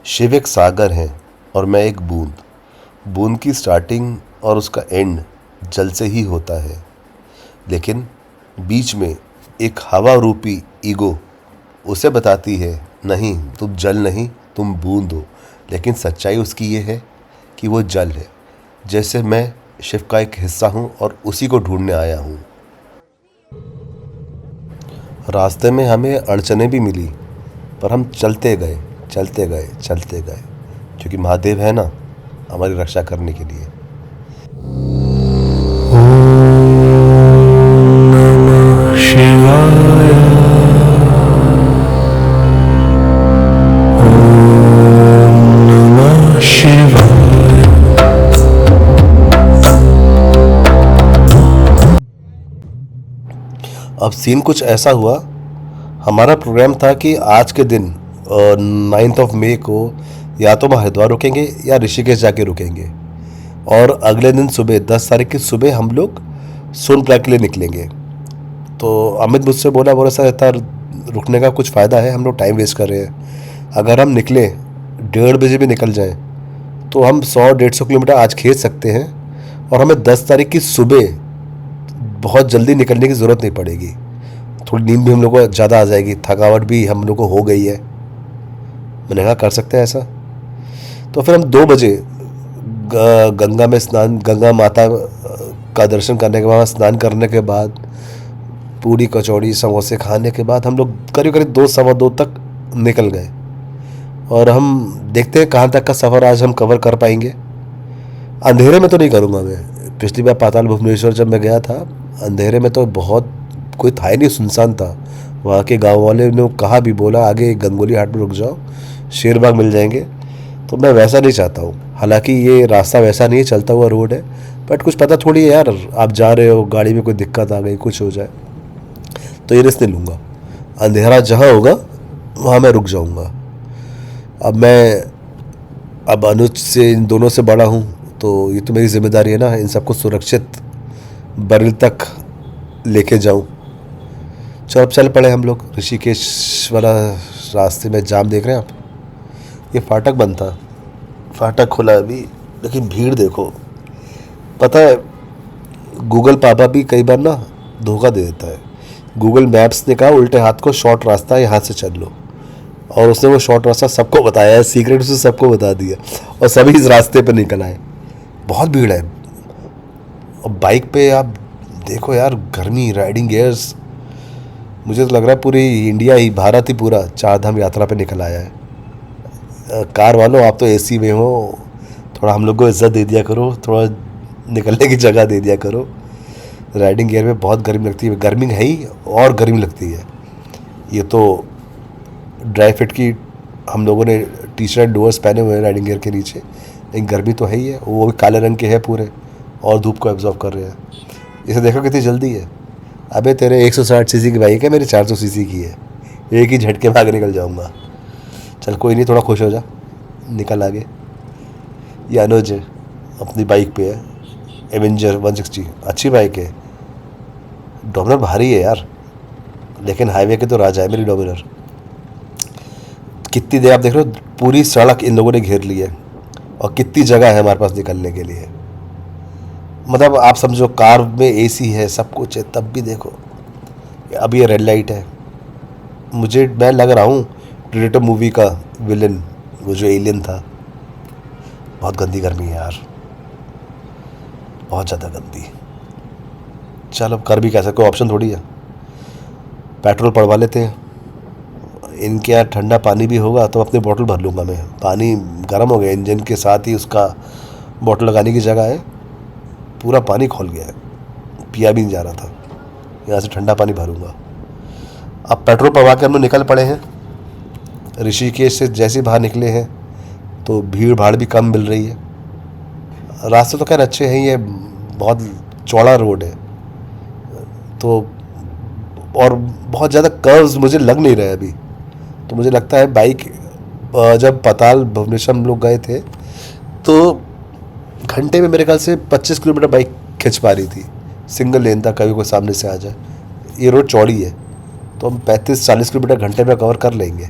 शिव एक सागर है और मैं एक बूंद। बूंद की स्टार्टिंग और उसका एंड जल से ही होता है, लेकिन बीच में एक हवा रूपी ईगो उसे बताती है, नहीं तुम जल नहीं, तुम बूंद हो। लेकिन सच्चाई उसकी ये है कि वो जल है। जैसे मैं शिव का एक हिस्सा हूँ और उसी को ढूंढने आया हूँ। रास्ते में हमें अड़चनें भी मिली, पर हम चलते गए चलते गए चलते गए, क्योंकि महादेव है ना हमारी रक्षा करने के लिए। अब सीन कुछ ऐसा हुआ, हमारा प्रोग्राम था कि आज के दिन 9 मई को या तो हम हरिद्वार रुकेंगे या ऋषिकेश जाके रुकेंगे, और अगले दिन सुबह 10 तारीख की सुबह हम लोग सोनप्रयाग के लिए निकलेंगे। तो अमित मुझसे बोला सर इतना रुकने का कुछ फ़ायदा है, हम लोग टाइम वेस्ट कर रहे हैं। अगर हम निकले 1:30 बजे भी निकल जाएं तो हम 100-150 किलोमीटर आज खींच सकते हैं, और हमें 10 तारीख की सुबह बहुत जल्दी निकलने की ज़रूरत नहीं पड़ेगी। थोड़ी नींद भी हम लोग को ज़्यादा आ जाएगी, थकावट भी हम लोग को हो गई है। मैंने कहा कर सकते हैं ऐसा। तो फिर हम 2 बजे गंगा में स्नान, गंगा माता का दर्शन करने के बाद, स्नान करने के बाद, पूड़ी कचौड़ी समोसे खाने के बाद हम लोग करीब करीब 2 सवा 2 तक निकल गए। और हम देखते हैं कहाँ तक का सफ़र आज हम कवर कर पाएंगे। अंधेरे में तो नहीं करूँगा मैं। पिछली बार पाताल भुवनेश्वर जब मैं गया था, अंधेरे में तो बहुत कोई था ही नहीं, सुनसान था। वहाँ के गांव वाले ने कहा भी, बोला आगे गंगोली हाट में रुक जाओ, शेरबाग मिल जाएंगे। तो मैं वैसा नहीं चाहता हूँ। हालांकि ये रास्ता वैसा नहीं है, चलता हुआ रोड है, बट कुछ पता थोड़ी है यार, आप जा रहे हो, गाड़ी में कोई दिक्कत आ गई, कुछ हो जाए, तो ये रिस्क नहीं लूँगा। अंधेरा जहाँ होगा वहाँ मैं रुक जाऊँगा। अब अनुज से, इन दोनों से बड़ा हूँ, तो ये तो मेरी जिम्मेदारी है ना, इन सबको सुरक्षित बरेली तक लेके जाऊँ। चलो अब चल पड़े हम लोग। ऋषिकेश वाला रास्ते में जाम देख रहे हैं आप, ये फाटक बंद था, फाटक खुला अभी, लेकिन भीड़ देखो। पता है गूगल पापा भी कई बार ना धोखा दे देता है। गूगल मैप्स ने कहा उल्टे हाथ को शॉर्ट रास्ता है, यहाँ से चल लो, और उसने वो शॉर्ट रास्ता सबको बताया है, सीक्रेट उसे सबको बता दिया, और सभी इस रास्ते पर निकल आए। बहुत भीड़ है। और बाइक पे आप देखो यार, गर्मी, राइडिंग गियर्स, मुझे तो लग रहा है पूरी इंडिया ही, भारत ही पूरा 4 धाम यात्रा पे निकल आया है। कार वालों आप तो एसी में हो, थोड़ा हम लोग को इज्जत दे दिया करो, थोड़ा निकलने की जगह दे दिया करो। राइडिंग गियर में बहुत गर्मी लगती है, गर्मी है ही, और गर्मी लगती है। ये तो ड्राई फिट की हम लोगों ने टी शर्ट डोअर्स पहने हुए हैं राइडिंग गियर के नीचे, लेकिन गर्मी तो है ही है। वो भी काले रंग के है पूरे, और धूप को एब्जॉर्ब कर रहे हैं। इसे देखो कितनी जल्दी है। अबे तेरे 160 सीसी की बाइक है, मेरी 400 सीसी की है, एक ही झटके में आगे निकल जाऊंगा। चल कोई नहीं, थोड़ा खुश हो जा, निकल आगे। ये अनुज है, अपनी बाइक पे है, एवेंजर 160, अच्छी बाइक है। डोमिनर भारी है यार, लेकिन हाईवे के तो राजा है मेरी डोमिनर। कितनी देर आप देख रहे हो, पूरी सड़क इन लोगों ने घेर ली है, और कितनी जगह है हमारे पास निकलने के लिए। मतलब आप समझो, कार में एसी है, सब कुछ है, तब भी देखो। अब ये रेड लाइट है। मैं लग रहा हूँ प्रेडेटर मूवी का विलन, वो जो एलियन था। बहुत गंदी गर्मी है यार, बहुत ज़्यादा गंदी। चल अब कर भी कैसा, कोई ऑप्शन थोड़ी है। पेट्रोल पड़वा लेते हैं, इनके यहाँ ठंडा पानी भी होगा तो अपनी बोतल भर लूँगा मैं। पानी गर्म हो गया, इंजन के साथ ही उसका बोतल लगाने की जगह है, पूरा पानी खोल गया है, पिया भी नहीं जा रहा था। यहाँ से ठंडा पानी भरूंगा। अब पेट्रोल पवा के हम लोग निकल पड़े हैं। ऋषिकेश से जैसे बाहर निकले हैं तो भीड़ भाड़ भी कम मिल रही है। रास्ते तो खैर अच्छे हैं, ये बहुत चौड़ा रोड है, तो और बहुत ज़्यादा कर्व्स मुझे लग नहीं रहे अभी। तो मुझे लगता है बाइक, जब पाताल भुवनेश्वर हम लोग गए थे तो घंटे में मेरे ख्याल से 25 किलोमीटर बाइक खिंच पा रही थी, सिंगल लेन था, कभी कोई सामने से आ जाए। ये रोड चौड़ी है तो हम 35-40 किलोमीटर घंटे में कवर कर लेंगे।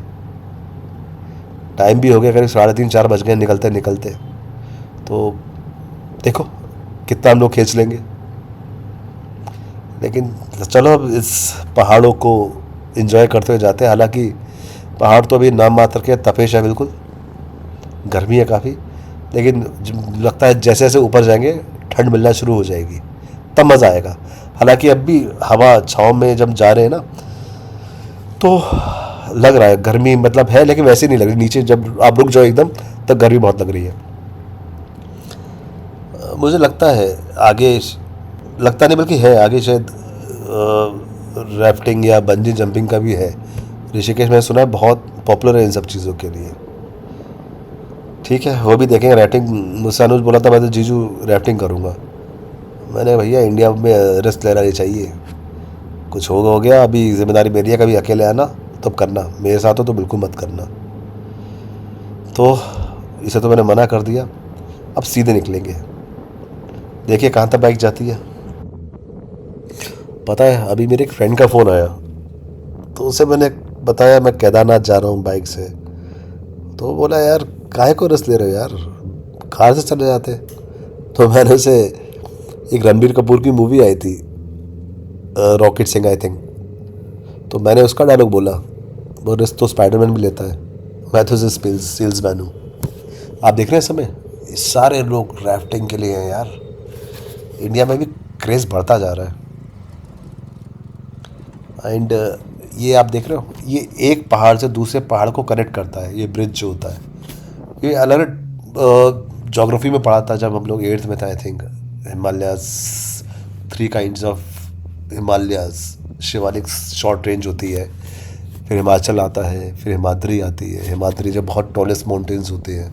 टाइम भी हो गया करीब 3:30-4 बज गए निकलते निकलते। तो देखो कितना हम लोग खींच लेंगे। लेकिन चलो अब इस पहाड़ों को एंजॉय करते हुए जाते हैं। हालांकि पहाड़ तो अभी नाम मात्र के तपेश है, बिल्कुल गर्मी है काफ़ी। लेकिन लगता है जैसे जैसे ऊपर जाएंगे ठंड मिलना शुरू हो जाएगी, तब मज़ा आएगा। हालांकि अब भी हवा छाँव में जब जा रहे हैं ना, तो लग रहा है गर्मी मतलब है, लेकिन वैसे नहीं लग रही। नीचे जब आप रुक जाओ एकदम, तब गर्मी बहुत लग रही है। मुझे लगता है आगे, लगता नहीं बल्कि है आगे शायद राफ्टिंग या बंजी जंपिंग का भी है। ऋषिकेश मैंने सुना है बहुत पॉपुलर है इन सब चीज़ों के लिए। ठीक है, वो भी देखेंगे। राफ्टिंग मुझसे अनुज बोला था, मैं तो जीजू राफ्टिंग करूँगा। मैंने भैया इंडिया में रिस्क लेना नहीं चाहिए, कुछ हो गया। अभी जिम्मेदारी मेरी है, कभी अकेले आना तब करना, मेरे साथ हो तो बिल्कुल मत करना। तो इसे तो मैंने मना कर दिया। अब सीधे निकलेंगे, देखिए कहाँ तक बाइक जाती है। पता है अभी मेरे एक फ्रेंड का फ़ोन आया, तो उसे मैंने बताया मैं केदारनाथ जा रहा हूँ बाइक से। तो वो बोला यार काहे को रिस्क ले रहे हो यार, कार से चले जाते। तो मैंने उसे, एक रणबीर कपूर की मूवी आई थी रॉकेट सिंह आई थिंक, तो मैंने उसका डायलॉग बोला, वो रिस्क तो स्पाइडरमैन भी लेता है, मैं तो सेल्समैन हूँ। आप देख रहे हैं इस समय ये सारे लोग राफ्टिंग के लिए हैं यार। इंडिया में भी क्रेज़ बढ़ता जा रहा है। एंड ये आप देख रहे हो, ये एक पहाड़ से दूसरे पहाड़ को कनेक्ट करता है, ये ब्रिज जो होता है। ये अलग जोग्राफी में पढ़ा था जब हम लोग 8th में था I think. Himalayas, 3 kinds of Himalayas, Shivalik short range होती है, फिर हिमाचल आता है, फिर हिमाद्री आती है। हिमाद्री जब बहुत टॉलेस्ट माउंटेन्स होते हैं,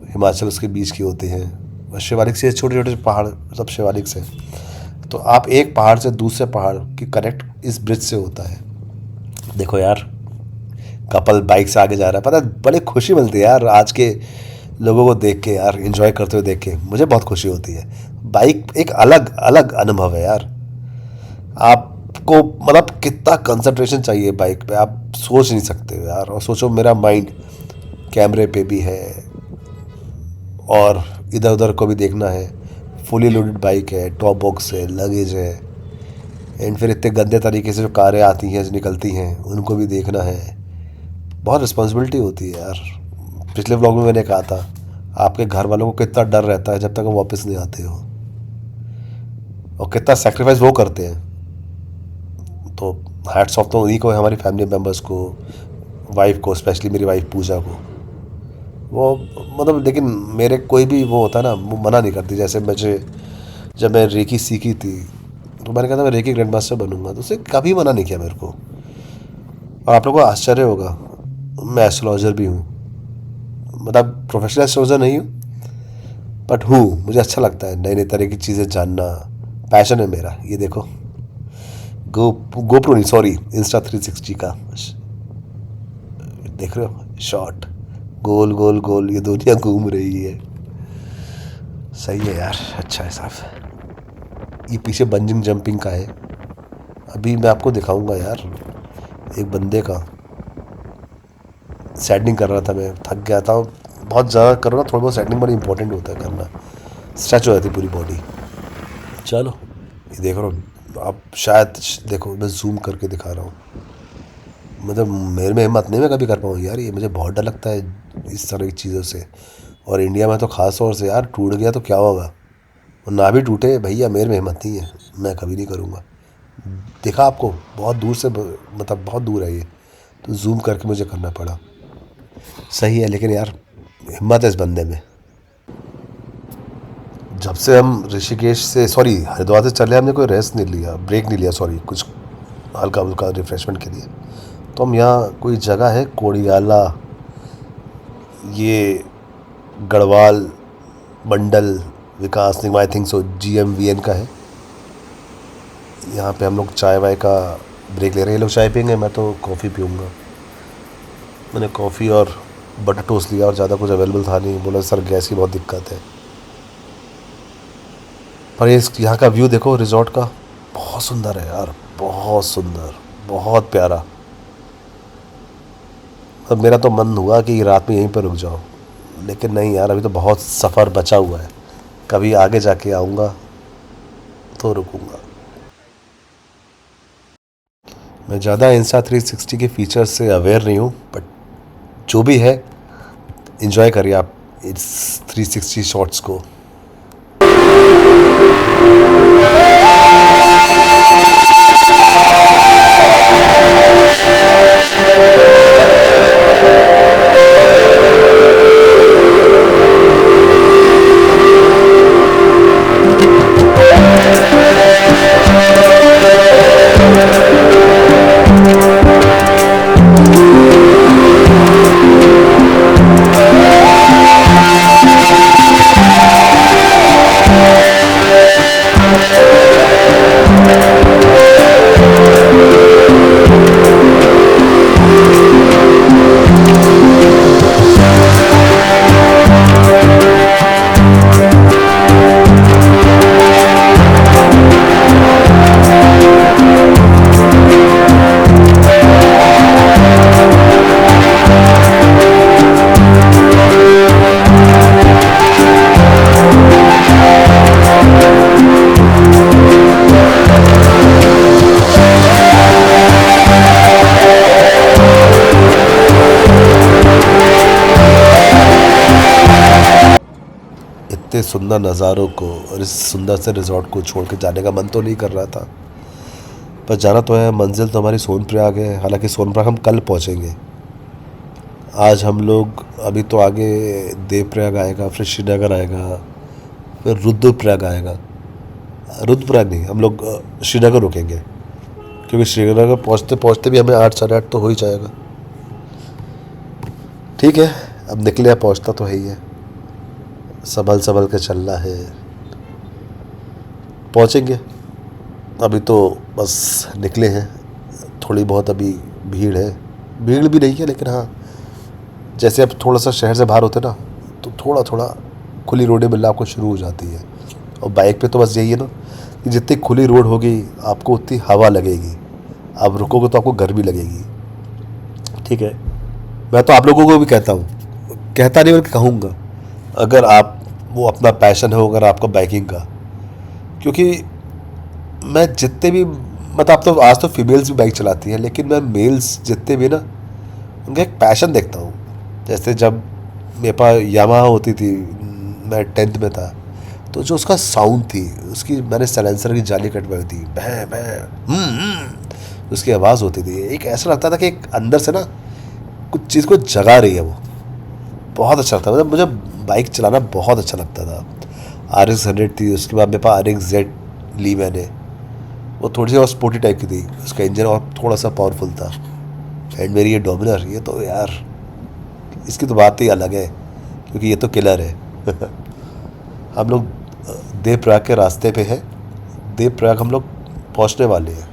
हिमाचल उसके बीच की होते हैं, और शिवालिक से छोटे छोटे पहाड़, सब शिवालिक से। तो आप एक पहाड़ से दूसरे पहाड़ की कनेक्ट इस ब्रिज से होता है। देखो यार कपल बाइक से आगे जा रहा है, पता है बड़ी खुशी मिलती है यार आज के लोगों को देख के यार, एंजॉय करते हुए देख के मुझे बहुत खुशी होती है। बाइक एक अलग अलग अनुभव है यार। आपको मतलब कितना कंसंट्रेशन चाहिए बाइक पे, आप सोच नहीं सकते हो यार। और सोचो मेरा माइंड कैमरे पे भी है और इधर उधर को भी देखना है। फुली लोडेड बाइक है, टॉप बॉक्स है, लगेज है, एंड फिर इतने गंदे तरीके से जो कारें आती हैं निकलती हैं उनको भी देखना है। बहुत रिस्पॉन्सिबिलिटी होती है यार। पिछले व्लॉग में मैंने कहा था आपके घर वालों को कितना डर रहता है जब तक वो वापस नहीं आते हो, और कितना सेक्रीफाइस वो करते हैं। तो हैट्स ऑफ तो उन्हीं को है, हमारी फैमिली मेम्बर्स को, वाइफ को, स्पेशली मेरी वाइफ पूजा को। वो मतलब लेकिन मेरे कोई भी वो होता है ना, वो मना नहीं करती। जैसे मुझे जब मैं रेकी सीखी थी तो मैंने कहा था मैं रेकी ग्रैंड मास्टर बनूंगा, तो उसे कभी मना नहीं किया मेरे को। और आप लोगों को आश्चर्य होगा मैं एस्ट्रोलॉजर भी हूँ, मतलब प्रोफेशनल एस्ट्रोलॉजर नहीं हूँ बट हूँ। मुझे अच्छा लगता है नई नई तरह की चीज़ें जानना, पैशन है मेरा। ये देखो गोप्रो नहीं सॉरी इंस्टा 360 का देख रहे हो शॉट, गोल गोल गोल ये दुनिया घूम रही है। सही है यार, अच्छा है साहब। ये पीछे बंजिंग जंपिंग का है, अभी मैं आपको दिखाऊंगा यार। एक बंदे का सेटिंग कर रहा था, मैं थक गया था बहुत ज़्यादा करो ना, थोड़ा बहुत सेटिंग बड़ी इंपॉर्टेंट होता है करना, स्ट्रेच हो जाती पूरी बॉडी। चलो ये देख रहा हूँ आप, शायद देखो मैं जूम करके दिखा रहा हूँ। मतलब मेरे में हिम्मत नहीं मैं कभी कर पाऊँ यार, ये मुझे बहुत डर लगता है इस तरह की चीज़ों से। और इंडिया में तो ख़ास तौर से यार, टूट गया तो क्या होगा, और ना भी टूटे भैया मेरे में हिम्मत नहीं है, मैं कभी नहीं करूँगा। देखा आपको बहुत दूर से, मतलब बहुत दूर है ये, तो जूम करके मुझे करना पड़ा। सही है, लेकिन यार हिम्मत है इस बंदे में। जब से हम ऋषिकेश से सॉरी हरिद्वार से चले, हमने कोई रेस्ट नहीं लिया, ब्रेक नहीं लिया सॉरी, कुछ हल्का हल्का रिफ्रेशमेंट के लिए। तो हम यहाँ कोई जगह है कोड़ियाला, ये गढ़वाल मंडल विकास निगम आई थिंक सो GMVN का है। यहाँ पे हम लोग चाय वाय का ब्रेक ले रहे हैं। ये लोग चाय पियेंगे, मैं तो कॉफ़ी पीऊँगा। मैंने कॉफ़ी और बटर टोस्ट लिया और ज़्यादा कुछ अवेलेबल था नहीं, बोला सर गैस की बहुत दिक्कत है। पर ये यहाँ का व्यू देखो रिजॉर्ट का, बहुत सुंदर है यार, बहुत सुंदर, बहुत प्यारा। अब मेरा तो मन हुआ कि रात में यहीं पर रुक जाओ, लेकिन नहीं यार, अभी तो बहुत सफ़र बचा हुआ है। कभी आगे जाके आऊँगा तो रुकूंगा। मैं ज़्यादा इंस्टा 360 के फीचर्स से अवेयर नहीं हूँ, बट जो भी है इंजॉय करिए आप इस 360 शॉट्स को। इतने सुंदर नज़ारों को और इस सुंदर से रिजॉर्ट को छोड़ के जाने का मन तो नहीं कर रहा था, पर जाना तो है। मंजिल तो हमारी सोनप्रयाग है, हालांकि सोनप्रयाग हम कल पहुंचेंगे। आज हम लोग अभी तो आगे देवप्रयाग आएगा, फिर श्रीनगर आएगा, फिर रुद्रप्रयाग आएगा। रुद्रप्रयाग नहीं, हम लोग श्रीनगर रुकेंगे, क्योंकि श्रीनगर पहुंचते पहुंचते भी हमें 8 साढ़े 8 तो हो ही जाएगा। ठीक है, अब निकले, पहुंचता तो है ही है, संभल संभल के चलना है, पहुंचेंगे। अभी तो बस निकले हैं, थोड़ी बहुत अभी भीड़ है, भीड़ भी नहीं है, लेकिन हाँ, जैसे अब थोड़ा सा शहर से बाहर होते ना, तो थोड़ा थोड़ा खुली रोडें मिलना आपको शुरू हो जाती है। और बाइक पे तो बस यही है ना कि जितनी खुली रोड होगी आपको उतनी हवा लगेगी, आप रुकोगे तो आपको गर्मी लगेगी। ठीक है, मैं तो आप लोगों को भी कहता हूँ, कहता नहीं बल्कि कहूँगा, अगर आप वो अपना पैशन है अगर आपका बाइकिंग का, क्योंकि मैं जितने भी मतलब आप तो आज तो फीमेल्स भी बाइक चलाती हैं, लेकिन मैं मेल्स जितने भी ना, उनका एक पैशन देखता हूँ। जैसे जब मेरे पास यामाहा होती थी, मैं 10th में था, तो जो उसका साउंड थी, उसकी मैंने साइलेंसर की जाली कटवाई थी, भैं भैं उसकी आवाज़ होती थी, एक ऐसा लगता था कि एक अंदर से ना कुछ चीज़ को जगा रही है। वो बहुत अच्छा लगता था, मतलब मुझे बाइक चलाना बहुत अच्छा लगता था। RX 100 थी, उसके बाद मेरे पास RX Z ली मैंने, वो थोड़ी सी और स्पोर्टी टाइप की थी, उसका इंजन और थोड़ा सा पावरफुल था। एंड मेरी ये डोमिनर, ये तो यार इसकी तो बात ही अलग है, क्योंकि ये तो किलर है। हम लोग देवप्रयाग के रास्ते पे हैं, देवप्रयाग हम लोग पहुंचने वाले हैं।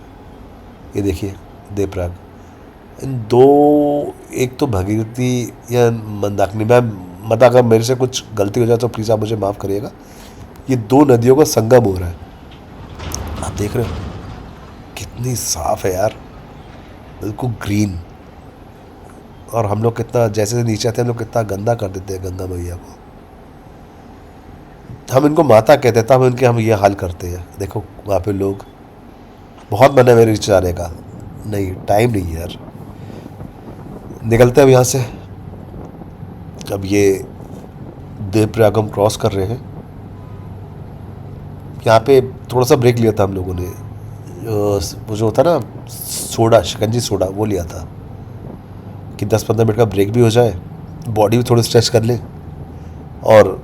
ये देखिए देवप्रयाग, इन दो, एक तो भगीरथी या मंदाकिनी, मैं मतलब अगर मेरे से कुछ गलती हो जाए तो प्लीज़ आप मुझे माफ़ करिएगा। ये दो नदियों का संगम हो रहा है, आप देख रहे हो कितनी साफ है यार, बिल्कुल ग्रीन। और हम लोग कितना, जैसे नीचे आते हैं हम लोग कितना गंदा कर देते हैं गंगा मैया को। हम इनको माता कहते थे, हम इनके हम ये हाल करते हैं। देखो वहाँ पे लोग, बहुत मन है मेरे नीचे आने का, नहीं टाइम नहीं है यार। निकलते हैं अब यहाँ से। अब ये देवप्रयाग हम क्रॉस कर रहे हैं। यहाँ पे थोड़ा सा ब्रेक लिया था हम लोगों ने, वो जो होता ना सोडा, शिकंजी सोडा, वो लिया था कि 10-15 मिनट का ब्रेक भी हो जाए, बॉडी भी थोड़ी स्ट्रेच कर ले, और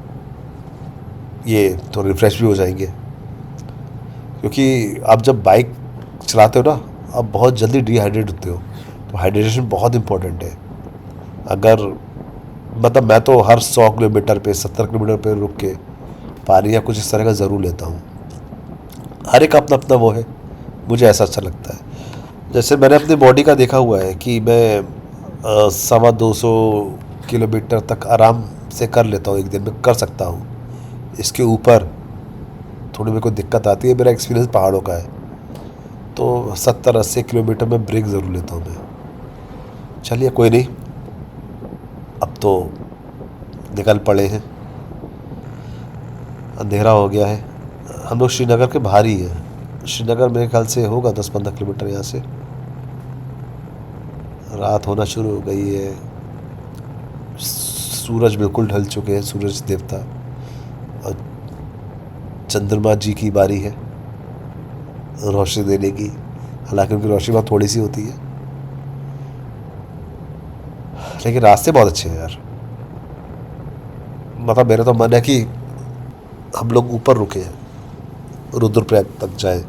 ये थोड़ा रिफ़्रेश भी हो जाएंगे। क्योंकि आप जब बाइक चलाते हो ना, आप बहुत जल्दी डिहाइड्रेट होते हो, तो हाइड्रेशन बहुत इम्पोर्टेंट है। अगर मतलब मैं तो हर 100 किलोमीटर पे, 70 किलोमीटर पे रुक के पानी या कुछ इस तरह का ज़रूर लेता हूँ। हर एक अपना अपना वो है, मुझे ऐसा अच्छा लगता है। जैसे मैंने अपनी बॉडी का देखा हुआ है कि मैं 250 किलोमीटर तक आराम से कर लेता हूँ, एक दिन में कर सकता हूँ। इसके ऊपर थोड़ी मेरे को दिक्कत आती है, मेरा एक्सपीरियंस पहाड़ों का है, तो 70-80 किलोमीटर में ब्रेक ज़रूर लेता हूँ मैं। चलिए कोई नहीं, अब तो निकल पड़े हैं, अंधेरा हो गया है। हम लोग श्रीनगर के बाहर ही हैं। श्रीनगर मेरे ख्याल से होगा 10-15 किलोमीटर यहाँ से। रात होना शुरू हो गई है, सूरज बिल्कुल ढल चुके हैं, सूरज देवता, और चंद्रमा जी की बारी है रोशनी देने की। हालांकि उनकी रोशनी बहुत थोड़ी सी होती है, लेकिन रास्ते बहुत अच्छे हैं यार। मतलब मेरा तो मन है कि हम लोग ऊपर रुके हैं, रुद्रप्रयाग तक जाए,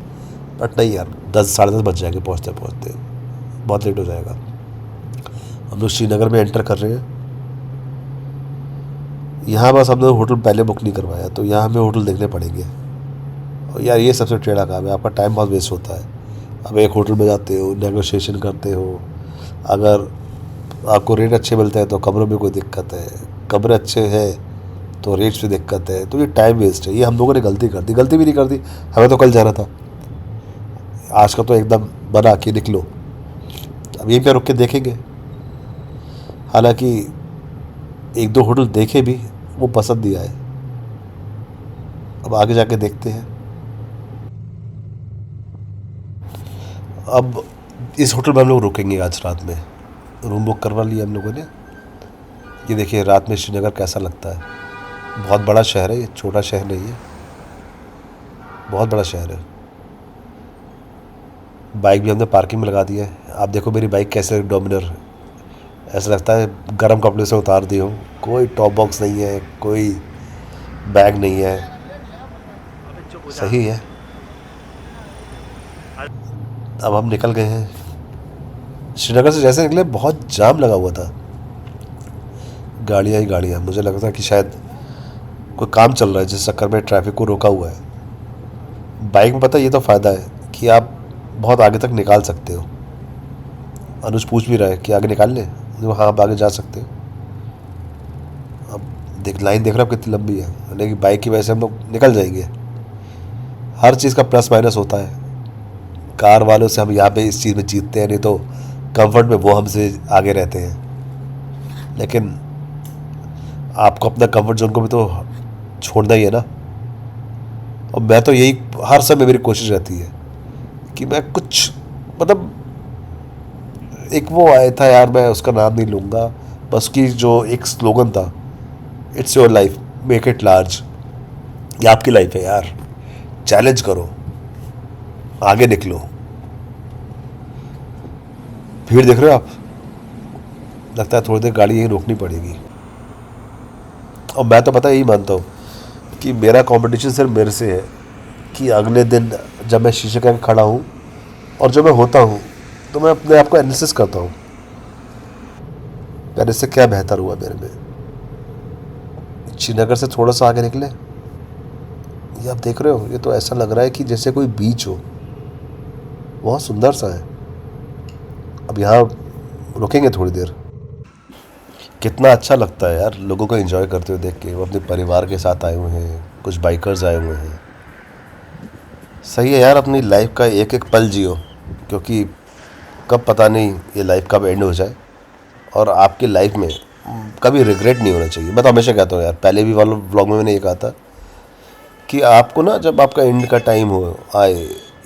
बट नहीं यार, 10-10:30 बज जाएंगे पहुँचते पहुँचते, बहुत लेट हो जाएगा। हम लोग श्रीनगर में एंटर कर रहे हैं। यहाँ बस हम लोग होटल पहले बुक नहीं करवाया, तो यहाँ हमें होटल देखने पड़ेंगे। और यार ये सबसे टेढ़ा काम है, आपका टाइम बहुत वेस्ट होता है। अब एक होटल में जाते हो, नेगोशिएशन करते हो, अगर आपको रेट अच्छे मिलते हैं तो कमरों में कोई दिक्कत है, कमरे अच्छे हैं तो रेट्स में दिक्कत है, तो ये टाइम वेस्ट है। ये हम लोगों ने गलती कर दी, गलती भी नहीं कर दी, हमें तो कल जाना था। आज का तो एकदम बना के निकलो। अब यहीं पे रुक के देखेंगे। हालांकि 1-2 होटल देखे भी, वो पसंद नहीं आए। अब आगे जाके देखते हैं। अब इस होटल में हम लोग रुकेंगे आज रात में, रूम बुक करवा लिया हम लोगों ने। ये देखिए रात में श्रीनगर कैसा लगता है। बहुत बड़ा शहर है ये, छोटा शहर नहीं है, बहुत बड़ा शहर है। बाइक भी हमने पार्किंग में लगा दी है। आप देखो मेरी बाइक कैसे डोमिनर, ऐसा लगता है गर्म कपड़े से उतार दी हो। कोई टॉप बॉक्स नहीं है, कोई बैग नहीं है, सही है। अब हम निकल गए हैं श्रीनगर से। जैसे निकले बहुत जाम लगा हुआ था, गाड़ियाँ ही गाड़ियाँ। मुझे लगता है कि शायद कोई काम चल रहा है जिस चक्कर में ट्रैफिक को रोका हुआ है। बाइक में पता है ये तो फ़ायदा है कि आप बहुत आगे तक निकाल सकते हो। अनुज पूछ भी रहा है कि आगे निकाल लें, हाँ आप आगे जा सकते हो। अब लाइन देख रहे हो कितनी लंबी है, लेकिन बाइक की वजह से हम लोग निकल जाएंगे। हर चीज़ का प्लस माइनस होता है। कार वालों से हम यहाँ पे इस चीज़ में जीतते हैं, नहीं तो कंफर्ट में वो हमसे आगे रहते हैं। लेकिन आपको अपना कंफर्ट जोन को भी तो छोड़ना ही है ना। और मैं तो यही हर समय मेरी कोशिश रहती है कि मैं कुछ, मतलब एक वो आया था यार, मैं उसका नाम नहीं लूँगा, बस की जो एक स्लोगन था, it's your life make it large. ये आपकी लाइफ है यार, चैलेंज करो, आगे निकलो। भीड़ देख रहे हो आप, लगता है थोड़ी देर गाड़ी यहीं रोकनी पड़ेगी। और मैं तो पता यही मानता हूँ कि मेरा कंपटीशन सिर्फ मेरे से है कि अगले दिन जब मैं शीशे के आगे खड़ा हूँ और जब मैं होता हूँ तो मैं अपने आप को एनालिसिस करता हूँ, यार इससे क्या बेहतर हुआ मेरे में। श्रीनगर से थोड़ा सा आगे निकले, ये आप देख रहे हो, ये तो ऐसा लग रहा है कि जैसे कोई बीच हो, बहुत सुंदर सा है। अब यहाँ रुकेंगे थोड़ी देर। कितना अच्छा लगता है यार लोगों को एंजॉय करते हुए देख के। वो अपने परिवार के साथ आए हुए हैं, कुछ बाइकर्स आए हुए हैं। सही है यार, अपनी लाइफ का एक एक पल जियो, क्योंकि कब पता नहीं ये लाइफ कब एंड हो जाए। और आपकी लाइफ में कभी रिग्रेट नहीं होना चाहिए। मैं तो हमेशा कहता हूँ यार, पहले भी वाले व्लॉग में मैंने ये कहा था कि आपको ना जब आपका एंड का टाइम हो आए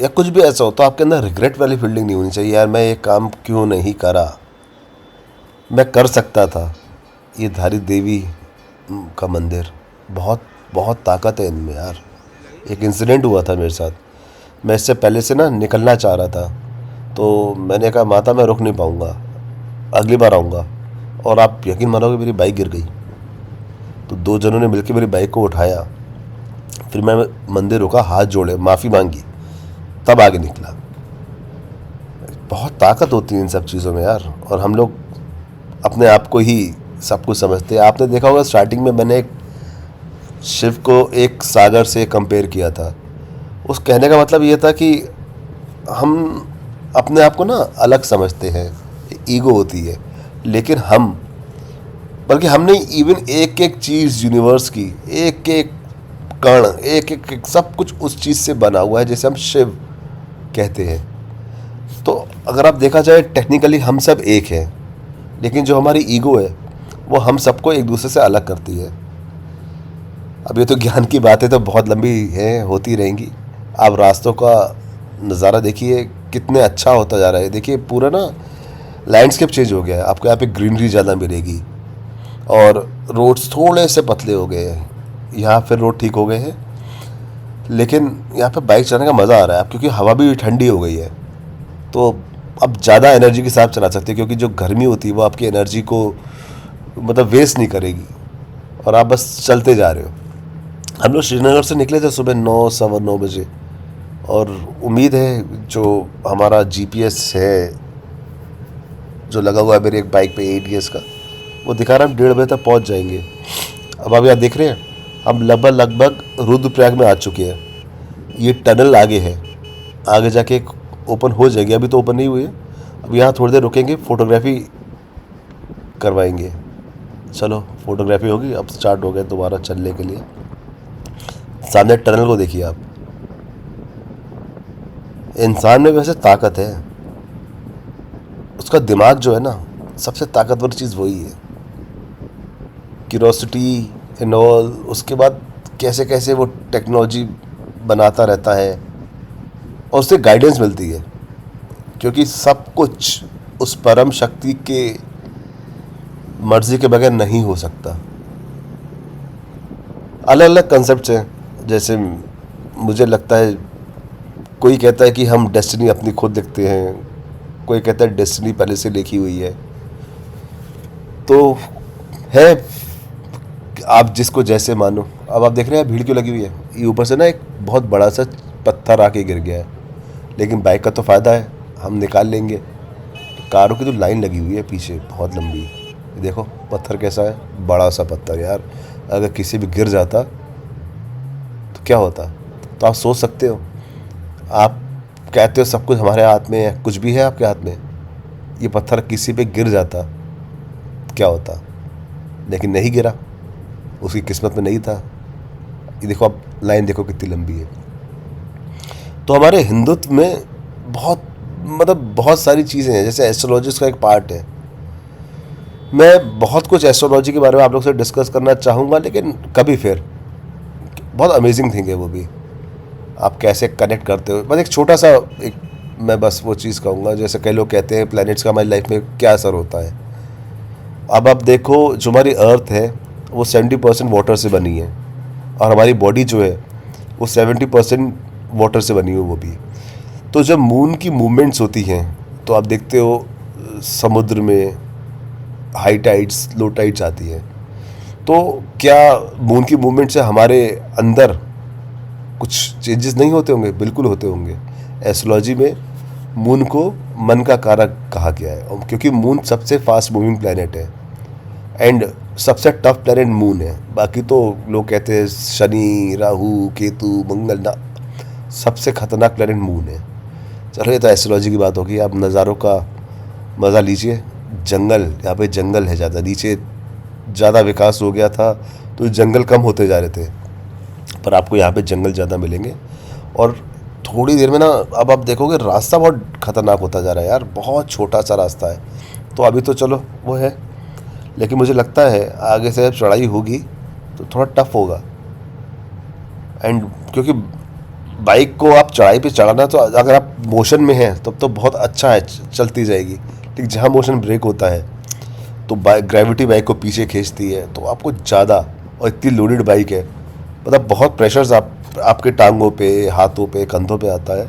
या कुछ भी ऐसा हो, तो आपके अंदर रिग्रेट वाली फीलिंग नहीं होनी चाहिए। यार मैं ये काम क्यों नहीं करा, मैं कर सकता था। ये धारी देवी का मंदिर, बहुत बहुत ताकत है इनमें यार। एक इंसिडेंट हुआ था मेरे साथ, मैं इससे पहले से ना निकलना चाह रहा था, तो मैंने कहा माता मैं रुक नहीं पाऊँगा, अगली बार आऊँगा। और आप यकीन मानोगे मेरी बाइक गिर गई। तो 2 जनों ने मिलकर मेरी बाइक को उठाया, फिर मैं मंदिर रुका, हाथ जोड़े, माफ़ी मांगी, तब आगे निकला। बहुत ताकत होती है इन सब चीज़ों में यार, और हम लोग अपने आप को ही सब कुछ समझते हैं। आपने देखा होगा स्टार्टिंग में मैंने एक शिव को एक सागर से कंपेयर किया था। उस कहने का मतलब ये था कि हम अपने आप को ना अलग समझते हैं, ईगो होती है, लेकिन बल्कि हमने इवन एक एक चीज़ यूनिवर्स की, एक एक कण, एक एक सब कुछ उस चीज़ से बना हुआ है, जैसे हम शिव कहते हैं। अगर आप देखा जाए टेक्निकली हम सब एक हैं, लेकिन जो हमारी ईगो है वो हम सबको एक दूसरे से अलग करती है। अब ये तो ज्ञान की बातें तो बहुत लंबी हैं, होती रहेंगी। आप रास्तों का नज़ारा देखिए कितने अच्छा होता जा रहा है। देखिए पूरा ना लैंडस्केप चेंज हो गया है। आपको यहाँ पे ग्रीनरी ज़्यादा मिलेगी और रोड्स थोड़े से पतले हो गए हैं। यहाँ फिर रोड ठीक हो गए हैं, लेकिन यहाँ पे बाइक चलाने का मज़ा आ रहा है अब, क्योंकि हवा भी ठंडी हो गई है। तो अब ज़्यादा एनर्जी के साथ चला सकते हैं, क्योंकि जो गर्मी होती है वो आपकी एनर्जी को मतलब वेस्ट नहीं करेगी और आप बस चलते जा रहे हो। हम लोग श्रीनगर से निकले थे सुबह 9 सवा 9 बजे, और उम्मीद है जो हमारा जीपीएस है जो लगा हुआ है मेरी एक बाइक पे ATS का, वो दिखा रहा है हम 1:30 बजे तक पहुंच जाएंगे। अब आप यहाँ देख रहे हैं हम लगभग रुद्रप्रयाग में आ चुके हैं। ये टनल आगे है, आगे जाके एक ओपन हो जाएगी, अभी तो ओपन नहीं हुई है। अब यहाँ थोड़ी देर रुकेंगे, फ़ोटोग्राफी करवाएंगे। चलो फोटोग्राफी होगी, अब स्टार्ट हो गए दोबारा चलने के लिए। सामने टनल को देखिए आप। इंसान में वैसे ताकत है, उसका दिमाग जो है ना, सबसे ताकतवर चीज़ वही है। क्यूरोसिटी एंड ऑल, उसके बाद कैसे कैसे वो टेक्नोलॉजी बनाता रहता है और उससे गाइडेंस मिलती है, क्योंकि सब कुछ उस परम शक्ति के मर्जी के बगैर नहीं हो सकता। अलग अलग कंसेप्ट हैं, जैसे मुझे लगता है कोई कहता है कि हम डेस्टिनी अपनी खुद लिखते हैं, कोई कहता है डेस्टिनी पहले से लिखी हुई है। तो है, आप जिसको जैसे मानो। अब आप देख रहे हैं भीड़ क्यों लगी हुई है, ये ऊपर से ना एक बहुत बड़ा सा पत्थर आके गिर गया है, लेकिन बाइक का तो फ़ायदा है, हम निकाल लेंगे। कारों की तो लाइन लगी हुई है पीछे बहुत लंबी। ये देखो पत्थर कैसा है, बड़ा सा पत्थर यार, अगर किसी भी गिर जाता तो क्या होता। तो आप सोच सकते हो, आप कहते हो सब कुछ हमारे हाथ में है, कुछ भी है आपके हाथ में, ये पत्थर किसी पे गिर जाता क्या होता, लेकिन नहीं गिरा, उसकी किस्मत में नहीं था। ये देखो अब लाइन देखो कितनी लंबी है। तो हमारे हिंदुत्व में बहुत बहुत सारी चीज़ें हैं, जैसे एस्ट्रोलॉजी का एक पार्ट है। मैं बहुत कुछ एस्ट्रोलॉजी के बारे में आप लोग से डिस्कस करना चाहूँगा, लेकिन कभी फिर। बहुत अमेजिंग थिंग है वो भी, आप कैसे कनेक्ट करते हो। बस एक छोटा सा मैं बस वो चीज़ कहूँगा, जैसे कई लोग कहते हैं प्लैनेट्स का हमारी लाइफ में क्या असर होता है। अब आप देखो जो हमारी अर्थ है वो 70% वाटर से बनी है, और हमारी बॉडी जो है वो 70% वाटर से बनी है वो भी। तो जब मून की मूवमेंट्स होती हैं तो आप देखते हो समुद्र में हाई टाइड्स लो टाइड्स आती है। तो क्या मून की मूवमेंट से हमारे अंदर कुछ चेंजेस नहीं होते होंगे? बिल्कुल होते होंगे। एस्ट्रोलॉजी में मून को मन का कारक कहा गया है, क्योंकि मून सबसे फास्ट मूविंग प्लैनेट है एंड सबसे टफ प्लैनेट मून है। बाकी तो लोग कहते हैं शनि, राहु, केतु, मंगल, ना, सबसे खतरनाक प्लैनेट मून है। चलो ये तो एस्ट्रोलॉजी की बात होगी। आप नज़ारों का मज़ा लीजिए। जंगल, यहाँ पे जंगल है ज़्यादा, नीचे ज़्यादा विकास हो गया था तो जंगल कम होते जा रहे थे, पर आपको यहाँ पे जंगल ज़्यादा मिलेंगे। और थोड़ी देर में ना अब आप देखोगे रास्ता बहुत ख़तरनाक होता जा रहा है यार, बहुत छोटा सा रास्ता है। तो अभी तो चलो वो है, लेकिन मुझे लगता है आगे से जब चढ़ाई होगी तो थोड़ा टफ होगा। एंड क्योंकि बाइक को आप चढ़ाई पे चढ़ाना, तो अगर आप मोशन में हैं तब तो बहुत अच्छा है, चलती जाएगी। लेकिन जहाँ मोशन ब्रेक होता है तो ग्रेविटी बाइक को पीछे खींचती है, तो आपको ज़्यादा, और इतनी लोडेड बाइक है, मतलब बहुत प्रेशर्स आपके टांगों पे, हाथों पे, कंधों पे आता है।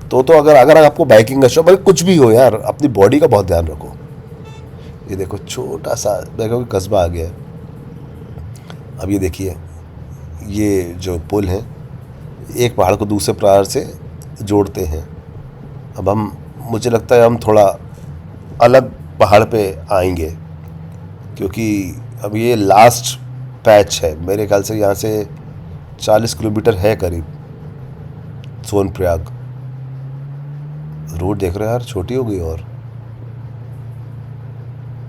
तो अगर आपको बाइकिंग का शौक, कुछ भी हो यार, अपनी बॉडी का बहुत ध्यान रखो। ये देखो छोटा सा देखो कस्बा आ गया है। अब ये देखिए, ये जो पुल है एक पहाड़ को दूसरे पहाड़ से जोड़ते हैं। अब मुझे लगता है हम थोड़ा अलग पहाड़ पे आएंगे, क्योंकि अब ये लास्ट पैच है मेरे ख्याल से। यहाँ से 40 किलोमीटर है करीब सोनप्रयाग। रोड देख रहे हो यार, छोटी हो गई, और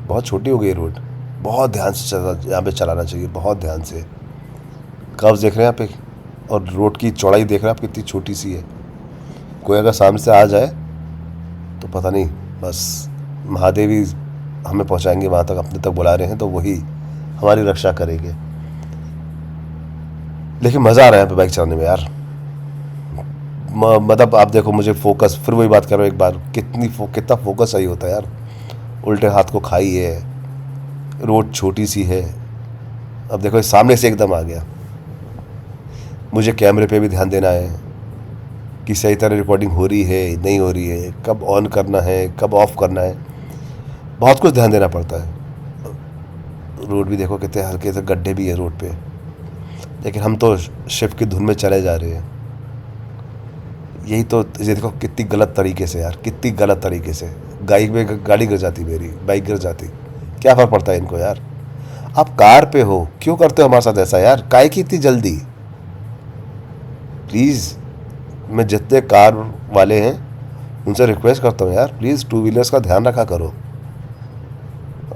बहुत छोटी हो गई रोड। बहुत ध्यान से यहाँ पे चलाना चाहिए, बहुत ध्यान से। कर्व्स देख रहे हैं यहाँ पे, और रोड की चौड़ाई देख रहे हैं आप कितनी छोटी सी है। कोई अगर सामने से आ जाए तो पता नहीं, बस महादेव ही हमें पहुंचाएंगे वहाँ तक, अपने तक बुला रहे हैं, तो वही हमारी रक्षा करेंगे। लेकिन मज़ा आ रहा है यहाँ पे बाइक चलाने में यार। मतलब आप देखो, मुझे फोकस, फिर वही बात कर रहा हूँ एक बार, कितना फोकस सही होता है यार। उल्टे हाथ को खाई है, रोड छोटी सी है। अब देखो सामने से एकदम आ गया, मुझे कैमरे पे भी ध्यान देना है कि सही तरह रिकॉर्डिंग हो रही है नहीं हो रही है, कब ऑन करना है कब ऑफ करना है, बहुत कुछ ध्यान देना पड़ता है। रोड भी देखो कितने हल्के से गड्ढे भी है रोड पे, लेकिन हम तो शिफ्ट की धुन में चले जा रहे हैं। यही तो, ये देखो कितनी गलत तरीके से यार, कितनी गलत तरीके से गाड़ी गिर जाती, मेरी बाइक गिर जाती, क्या फ़र्क पड़ता है इनको यार। आप कार पे हो, क्यों करते हो हमारे साथ ऐसा यार, काहे की इतनी जल्दी। प्लीज़, मैं जितने कार वाले हैं उनसे रिक्वेस्ट करता हूँ यार, प्लीज़ टू व्हीलर्स का ध्यान रखा करो।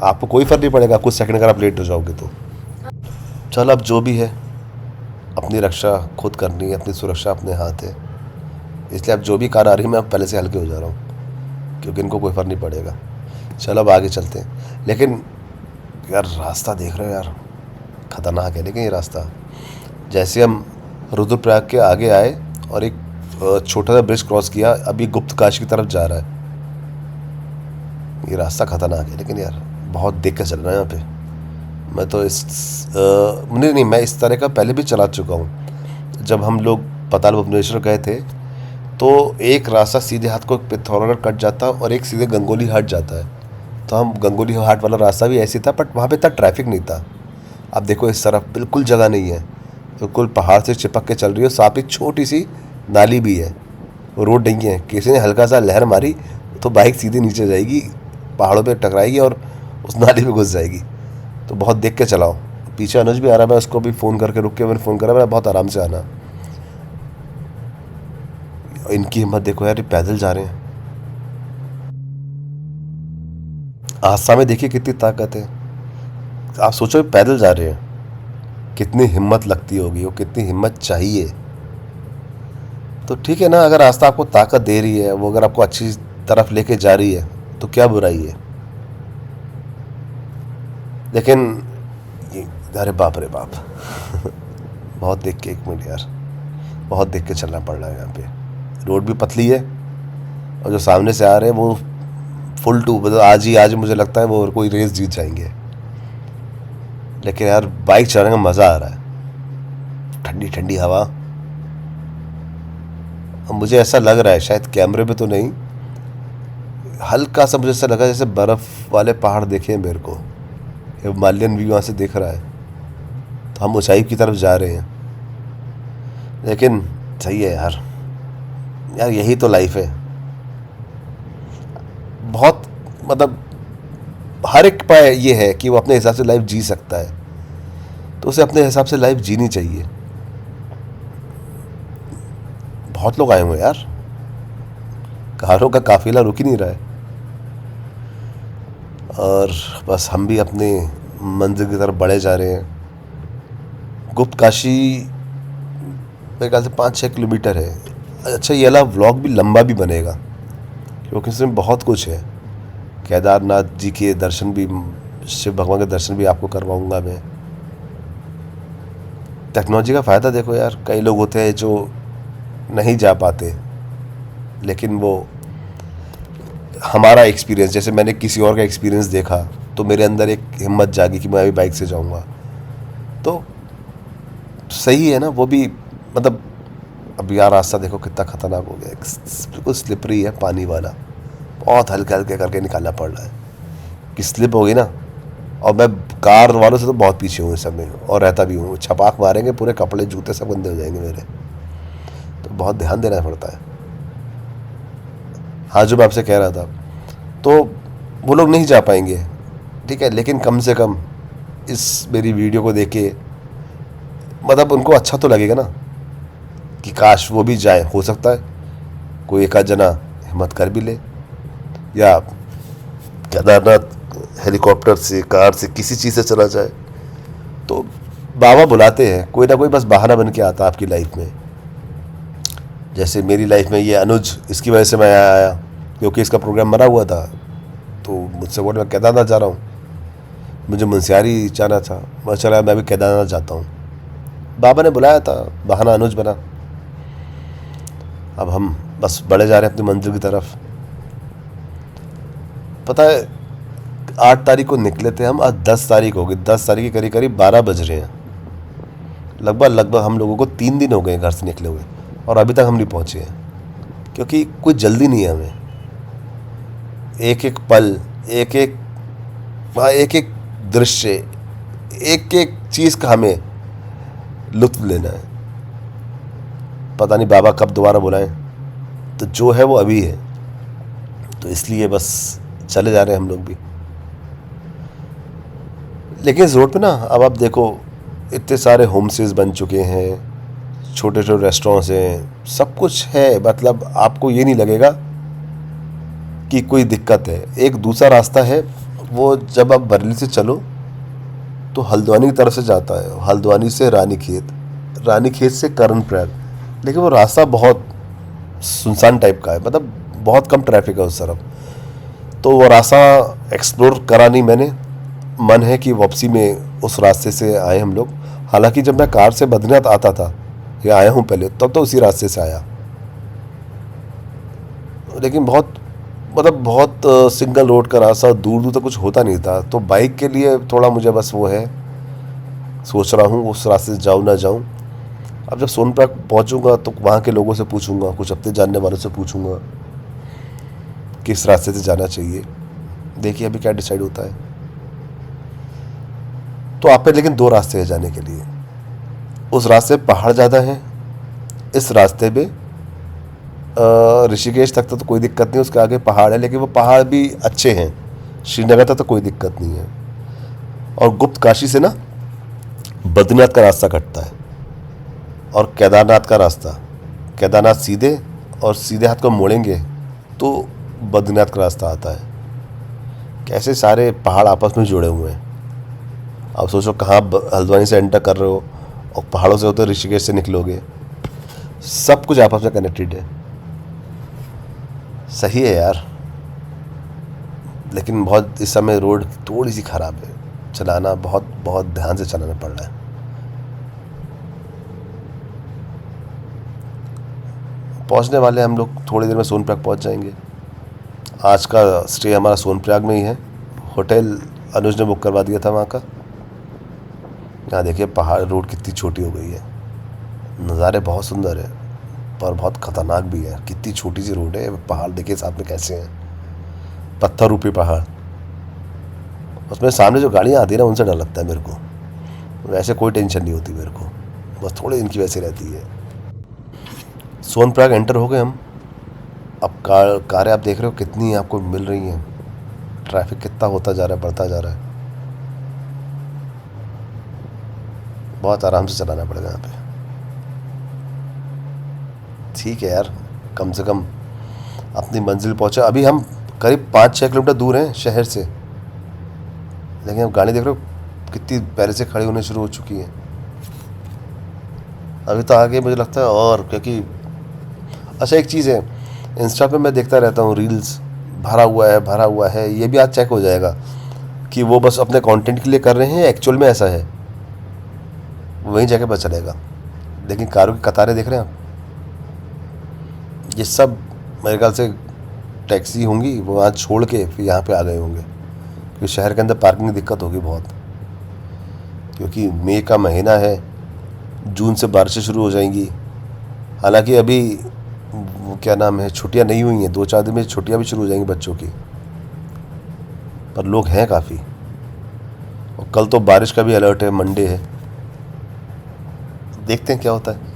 आपको कोई फ़र्क नहीं पड़ेगा कुछ सेकंड अगर आप लेट हो जाओगे तो। चल अब जो भी है, अपनी रक्षा खुद करनी है, अपनी सुरक्षा अपने हाथ है। इसलिए अब जो भी कार आ रही है मैं अब पहले से हल्के हो जा रहा हूँ, क्योंकि इनको कोई फ़र्क नहीं पड़ेगा। चलो अब आगे चलते हैं। लेकिन यार रास्ता देख रहे हो यार, ख़तरनाक है। लेकिन ये रास्ता, जैसे हम रुद्रप्रयाग के आगे आए और एक छोटा सा ब्रिज क्रॉस किया, अभी गुप्त काशी की तरफ जा रहा है। ये रास्ता ख़तरनाक है, लेकिन यार बहुत देख कर चल रहा है यहाँ पे। मैं तो नहीं, मैं इस तरह का पहले भी चला चुका हूँ। जब हम लोग पताल भुवनेश्वर गए थे तो एक रास्ता सीधे हाथ को पिथौरागढ़ कट जाता और एक सीधे गंगोली हाट जाता है। तो हम गंगोली हाट वाला रास्ता भी ऐसी था, बट वहाँ पे इतना ट्रैफिक नहीं था। अब देखो इस तरफ बिल्कुल जगह नहीं है, बिल्कुल पहाड़ से चिपक के चल रही है। साथ ही छोटी सी नाली भी है, रोड नहीं है। किसी ने हल्का सा लहर मारी तो बाइक सीधे नीचे जाएगी, पहाड़ों पे टकराएगी और उस नाली में घुस जाएगी। तो बहुत देख के चलाओ। पीछे अनुज भी आ रहा है, मैं उसको भी फ़ोन करके रुक के मैंने फ़ोन करा, मैं बहुत आराम से आना। इनकी हिम्मत देखो यार, ये पैदल जा रहे हैं। आस्था में देखिए कितनी ताकत है। आप सोचो पैदल जा रहे हैं, कितनी हिम्मत लगती होगी, वो कितनी हिम्मत चाहिए। तो ठीक है ना, अगर आस्था आपको ताकत दे रही है, वो अगर आपको अच्छी तरफ लेके जा रही है तो क्या बुराई है। लेकिन अरे बाप रे बाप बहुत देख के, एक मिनट यार, बहुत देख के चलना पड़ रहा है यहाँ पे। रोड भी पतली है और जो सामने से आ रहे हैं वो फुल टू, मतलब आज मुझे लगता है वो कोई रेस जीत जाएंगे। लेकिन यार बाइक चलाने का मज़ा आ रहा है, ठंडी ठंडी हवा। अब मुझे ऐसा लग रहा है, शायद कैमरे पे तो नहीं, हल्का सा मुझे ऐसा लगा जैसे बर्फ़ वाले पहाड़ देखे हैं मेरे को, हिमालयन व्यू वहाँ से दिख रहा है। तो हम ऊंचाई की तरफ जा रहे हैं। लेकिन सही है यार, यार यही तो लाइफ है। बहुत मतलब हर एक पर ये है कि वो अपने हिसाब से लाइफ जी सकता है, तो उसे अपने हिसाब से लाइफ जीनी चाहिए। बहुत लोग आए हुए हैं यार, कारों का काफिला रुक ही नहीं रहा है। और बस हम भी अपने मंजिल की तरफ बढ़े जा रहे हैं। गुप्त काशी मेरे ख्याल से 5-6 किलोमीटर है। अच्छा, ये वाला व्लॉग भी लंबा भी बनेगा, क्योंकि इसमें बहुत कुछ है। केदारनाथ जी के दर्शन भी, शिव भगवान के दर्शन भी आपको करवाऊंगा मैं। टेक्नोलॉजी का फ़ायदा देखो यार, कई लोग होते हैं जो नहीं जा पाते, लेकिन वो हमारा एक्सपीरियंस, जैसे मैंने किसी और का एक्सपीरियंस देखा तो मेरे अंदर एक हिम्मत जागी कि मैं भी बाइक से जाऊंगा। तो सही है ना वो भी। मतलब अब यार रास्ता देखो कितना ख़तरनाक हो गया, बिल्कुल स्लिपरी है, पानी वाला, बहुत हल्के हल्के करके निकालना पड़ रहा है कि स्लिप होगी ना। और मैं कार वालों से तो बहुत पीछे हूँ इस समय, और रहता भी हूँ। छपाक मारेंगे, पूरे कपड़े जूते सब गंदे हो जाएंगे मेरे, तो बहुत ध्यान देना पड़ता है। हाँ, जो मैं आपसे कह रहा था, तो वो लोग नहीं जा पाएंगे, ठीक है, लेकिन कम से कम इस मेरी वीडियो को देख के मतलब उनको अच्छा तो लगेगा ना कि काश वो भी जाए। हो सकता है कोई एक आध जना हिम्मत कर भी ले, या केदारनाथ हेलीकॉप्टर से, कार से, किसी चीज़ से चला जाए। तो बाबा बुलाते हैं, कोई ना कोई बस बहाना बन के आता है आपकी लाइफ में। जैसे मेरी लाइफ में ये अनुज, इसकी वजह से मैं आया, क्योंकि इसका प्रोग्राम बना हुआ था, तो मुझसे बोले मैं केदारनाथ जा रहा हूँ, मुझे मुंशियारी जाना था, मैं चला मैं भी केदारनाथ जाता हूँ। बाबा ने बुलाया था, बहाना अनुज बना। अब हम बस बढ़े जा रहे हैं अपनी मंजिल की तरफ। पता है 8 तारीख को निकले थे हम, आज 10 तारीख हो गई। 10 तारीख के करीब करीब 12 बज रहे हैं। लगभग हम लोगों को 3 दिन हो गए घर से निकले हुए, और अभी तक हम नहीं पहुँचे हैं, क्योंकि कोई जल्दी नहीं है हमें। एक एक पल, एक एक दृश्य, एक एक चीज़ का हमें लुत्फ लेना है। पता नहीं बाबा कब दोबारा बुलाएं, तो जो है वो अभी है, तो इसलिए बस चले जा रहे हैं हम लोग भी। लेकिन इस रोड पे ना अब आप देखो इतने सारे होम स्टेज बन चुके हैं, छोटे छोटे रेस्टोरेंट्स हैं, सब कुछ है। मतलब आपको ये नहीं लगेगा कि कोई दिक्कत है। एक दूसरा रास्ता है, वो जब आप बरेली से चलो तो हल्द्वानी की तरफ से जाता है, हल्द्वानी से रानीखेत, रानीखेत से कर्णप्रयाग, लेकिन वो रास्ता बहुत सुनसान टाइप का है, मतलब बहुत कम ट्रैफिक है उस तरफ। तो वो रास्ता एक्सप्लोर करा नहीं मैंने। मन है कि वापसी में उस रास्ते से आए हम लोग। हालांकि जब मैं कार से बद्रीनाथ आता था या आया हूँ पहले, तब तो उसी रास्ते से आया, लेकिन बहुत सिंगल रोड का रास्ता, दूर दूर तक कुछ होता नहीं था। तो बाइक के लिए थोड़ा मुझे बस वो है, सोच रहा हूँ उस रास्ते से जाऊँ ना जाऊँ। अब जब सोनप्रयाग पहुँचूँगा तो वहाँ के लोगों से पूछूँगा, कुछ अपने जानने वालों से पूछूँगा किस रास्ते से जाना चाहिए। देखिए अभी क्या डिसाइड होता है। तो आप पे लेकिन 2 रास्ते हैं जाने के लिए। उस रास्ते पे पहाड़ ज़्यादा हैं, इस रास्ते पे ऋषिकेश तक तो कोई दिक्कत नहीं, उसके आगे पहाड़ है, लेकिन वो पहाड़ भी अच्छे हैं। श्रीनगर तक तो कोई दिक्कत नहीं है। और गुप्त काशी से ना बद्रीनाथ का रास्ता कटता है, और केदारनाथ का रास्ता, केदारनाथ सीधे, और सीधे हाथ को मोड़ेंगे तो बद्रीनाथ का रास्ता आता है। कैसे सारे पहाड़ आपस में जुड़े हुए हैं। अब सोचो कहाँ हल्द्वानी से एंटर कर रहे हो और पहाड़ों से होते ऋषिकेश से निकलोगे, सब कुछ आपस में कनेक्टेड है। सही है यार, लेकिन बहुत इस समय रोड थोड़ी सी ख़राब है, चलाना बहुत ध्यान से चलाना पड़ रहा है। पहुंचने वाले हम लोग, थोड़ी देर में सोनप्रयाग पहुंच जाएंगे। आज का स्टे हमारा सोनप्रयाग में ही है, होटल अनुज ने बुक करवा दिया था वहाँ का। यहाँ देखिए पहाड़, रोड कितनी छोटी हो गई है, नज़ारे बहुत सुंदर है पर बहुत ख़तरनाक भी है। कितनी छोटी सी रोड है, पहाड़ देखिए साथ में कैसे हैं, पत्थर रूपी पहाड़। उसमें सामने जो गाड़ियाँ आती है ना, उनसे डर लगता है मेरे को। वैसे कोई टेंशन नहीं होती मेरे को, बस थोड़े दिन की वैसे रहती है। सोनप्रयाग एंटर हो गए हम। अब कारें आप देख रहे हो कितनी आपको मिल रही हैं, ट्रैफिक कितना होता जा रहा है, बढ़ता जा रहा है। बहुत आराम से चलाना पड़ेगा यहाँ पे। ठीक है यार, कम से कम अपनी मंजिल पहुँचा। अभी हम करीब 5-6 किलोमीटर दूर हैं शहर से, लेकिन अब गाड़ी देख रहे हो कितनी पहले से खड़ी होने शुरू हो चुकी है। अभी तो आगे मुझे लगता है, और क्योंकि अच्छा एक चीज़ है, इंस्टा पे मैं देखता रहता हूँ रील्स, भरा हुआ है। ये भी आज चेक हो जाएगा कि वो बस अपने कंटेंट के लिए कर रहे हैं, एक्चुअल में ऐसा है, वहीं जाके पता चलेगा। लेकिन कारों की कतारें देख रहे हैं आप, ये सब मेरे ख्याल से टैक्सी होंगी, वो वहाँ छोड़ के फिर यहाँ पे आ गए होंगे, क्योंकि शहर के अंदर पार्किंग की दिक्कत होगी बहुत। क्योंकि मई का महीना है, जून से बारिशें शुरू हो जाएंगी। हालांकि अभी वो क्या नाम है, छुट्टियां नहीं हुई हैं, 2-4 दिन में छुट्टियां भी शुरू हो जाएंगी बच्चों की, पर लोग हैं काफ़ी। और कल तो बारिश का भी अलर्ट है, मंडे है, देखते हैं क्या होता है।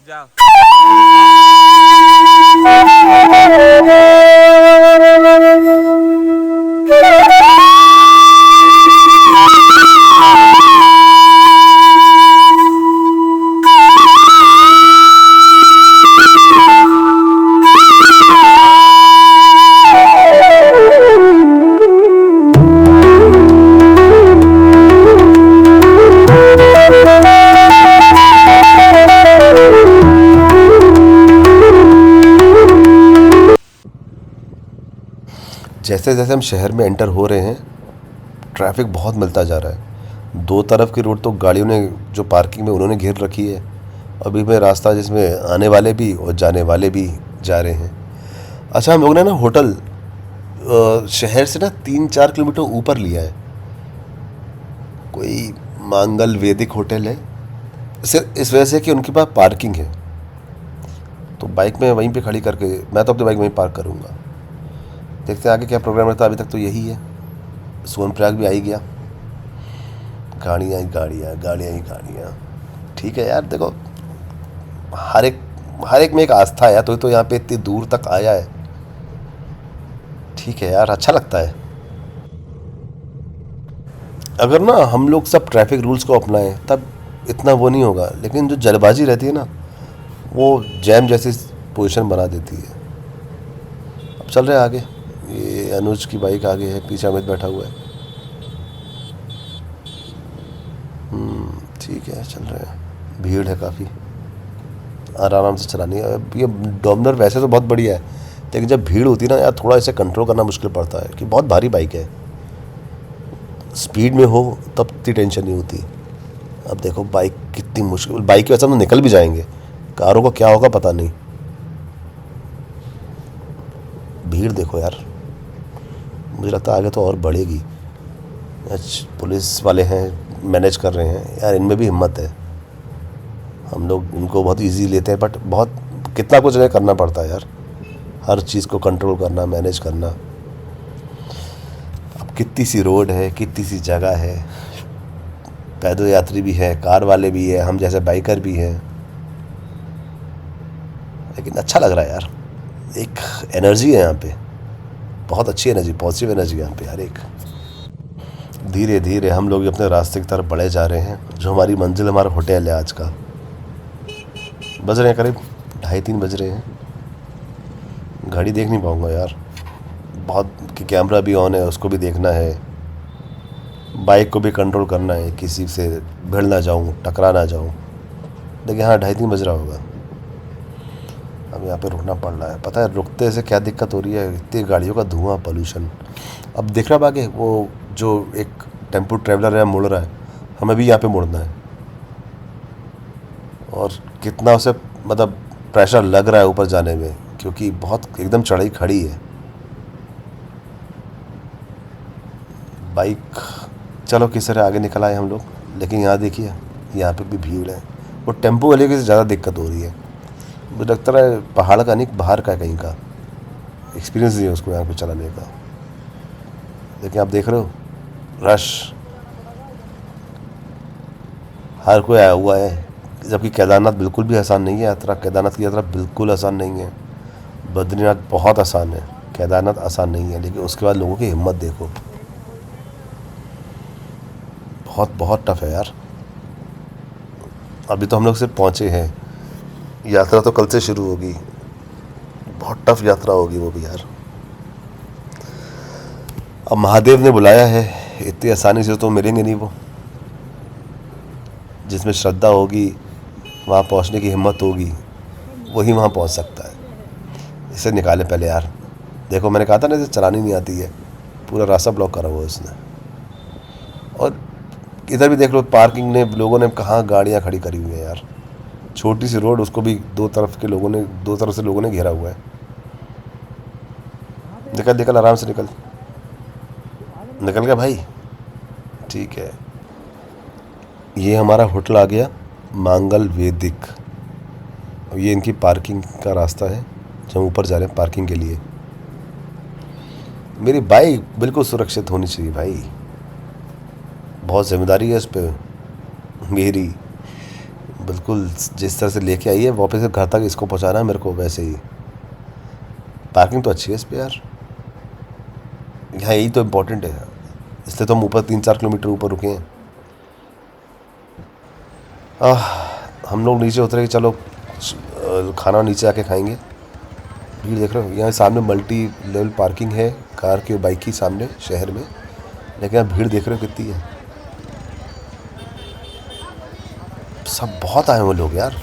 जाओ। जैसे जैसे हम शहर में एंटर हो रहे हैं ट्रैफिक बहुत मिलता जा रहा है। दो तरफ की रोड तो गाड़ियों ने जो पार्किंग में उन्होंने घेर रखी है। अभी में रास्ता जिसमें आने वाले भी और जाने वाले भी जा रहे हैं। अच्छा, हम लोग ने ना होटल शहर से ना 3-4 किलोमीटर ऊपर लिया है। कोई मांगल वैदिक होटल है। सिर्फ इस वजह से कि उनके पास पार्किंग है, तो बाइक में वहीं पे खड़ी करके मैं तो अपनी बाइक वहीं पार्क करूँगा। देखते हैं आगे क्या प्रोग्राम रहता है। अभी तक तो यही है। सोनप्रयाग भी आ ही गया। गाड़ियाँ ही गाड़ियाँ, गाड़ियाँ ही गाड़ियाँ। ठीक है यार, देखो हर एक में एक आस्था है, तो यहाँ पे इतनी दूर तक आया है। ठीक है यार, अच्छा लगता है। अगर ना हम लोग सब ट्रैफिक रूल्स को अपनाएं तब इतना वो नहीं होगा, लेकिन जो जल्दबाजी रहती है ना, वो जैम जैसी पोजीशन बना देती है। अब चल रहे हैं आगे। ये अनुज की बाइक आगे है, पीछे अमित बैठा हुआ है। ठीक है, चल रहे हैं। भीड़ है काफ़ी, आराम से चलानी है। ये डोमिनर वैसे तो बहुत बढ़िया है, लेकिन जब भीड़ होती है ना यार, थोड़ा इसे कंट्रोल करना मुश्किल पड़ता है कि बहुत भारी बाइक है। स्पीड में हो तब इतनी टेंशन नहीं होती। अब देखो बाइक कितनी मुश्किल, बाइक की वजह से हम निकल भी जाएंगे, कारों को क्या होगा पता नहीं। भीड़ देखो यार, मुझे लगता है आगे तो और बढ़ेगी। पुलिस वाले हैं, मैनेज कर रहे हैं यार, इनमें भी हिम्मत है। हम लोग इनको बहुत इजी लेते हैं, बट बहुत कितना कुछ इन्हें करना पड़ता है यार, हर चीज़ को कंट्रोल करना, मैनेज करना। अब कितनी सी रोड है, कितनी सी जगह है, पैदल यात्री भी है, कार वाले भी है, हम जैसे बाइकर भी हैं, लेकिन अच्छा लग रहा है यार। एक एनर्जी है यहाँ पे, बहुत अच्छी एनर्जी, पॉजिटिव एनर्जी यहाँ पे यार। एक धीरे धीरे हम लोग अपने रास्ते की तरफ बढ़े जा रहे हैं। जो हमारी मंजिल, हमारा होटल है आज का। बज रहे हैं करीब 2:30-3 बज रहे हैं। घड़ी देख नहीं पाऊँगा यार, बहुत कि कैमरा भी ऑन है, उसको भी देखना है, बाइक को भी कंट्रोल करना है, किसी से भिड़ ना जाऊँ, टकरा ना जाऊँ। देखिए हाँ, 2:30-3 बज रहा होगा। अब यहाँ पे रुकना पड़ रहा है। पता है रुकते से क्या दिक्कत हो रही है? इतनी गाड़ियों का धुआं, पोल्यूशन। अब देख रहा आगे वो जो एक टेम्पो ट्रैवलर है मुड़ रहा है, हमें भी यहाँ पे मुड़ना है। और कितना उसे मतलब प्रेशर लग रहा है ऊपर जाने में, क्योंकि बहुत एकदम चढ़ाई खड़ी है। बाइक चलो किस तरह आगे निकल आए हम लोग, लेकिन यहाँ देखिए यहाँ पे भी भीड़ है। वो टेम्पो वाले की ज़्यादा दिक्कत हो रही है। मुझे लगता है पहाड़ का नहीं, बाहर का कहीं का एक्सपीरियंस नहीं है उसको यहाँ पे चलाने का। लेकिन आप देख रहे हो रश, हर कोई आया हुआ है। जबकि केदारनाथ बिल्कुल भी आसान नहीं है यात्रा। केदारनाथ की यात्रा बिल्कुल आसान नहीं है। बद्रीनाथ बहुत आसान है, केदारनाथ आसान नहीं है। लेकिन उसके बाद लोगों की हिम्मत देखो, बहुत बहुत टफ है यार। अभी तो हम लोग सिर्फ पहुँचे हैं, यात्रा तो कल से शुरू होगी। बहुत टफ यात्रा होगी वो भी यार। अब महादेव ने बुलाया है, इतनी आसानी से तो मिलेंगे नहीं वो। जिसमें श्रद्धा होगी, वहाँ पहुँचने की हिम्मत होगी, वही वहाँ पहुँच सकता है। इसे निकाले पहले यार। देखो मैंने कहा था ना, इसे चलानी नहीं आती है, पूरा रास्ता ब्लॉक करा हुआ है उसने। और इधर भी देख लो, पार्किंग ने लोगों ने कहाँ गाड़ियाँ खड़ी करी हुई हैं यार। छोटी सी रोड, उसको भी दो तरफ से लोगों ने घेरा हुआ है। निकल निकल, आराम से निकल, निकल गया भाई। ठीक है, ये हमारा होटल आ गया, मांगल वैदिक। ये इनकी पार्किंग का रास्ता है, जब हम ऊपर जा रहे हैं पार्किंग के लिए। मेरी बाइक बिल्कुल सुरक्षित होनी चाहिए भाई, बहुत जिम्मेदारी है इस पर मेरी। बिल्कुल जिस तरह से लेके आई है वापस से घर तक इसको पहुंचाना है मेरे को, वैसे ही। पार्किंग तो अच्छी है इस पर यार, यहाँ यही तो इम्पोर्टेंट है। इसलिए तो हम ऊपर 3-4 किलोमीटर ऊपर रुके हैं। हम लोग नीचे उतरे कि चलो खाना नीचे आके खाएंगे। भीड़ देख रहे हो, यहाँ सामने मल्टी लेवल पार्किंग है कार की और बाइक की सामने शहर में। लेकिन यहाँ भीड़ देख रहे हो कितनी है, सब बहुत आए हुए लोग यार।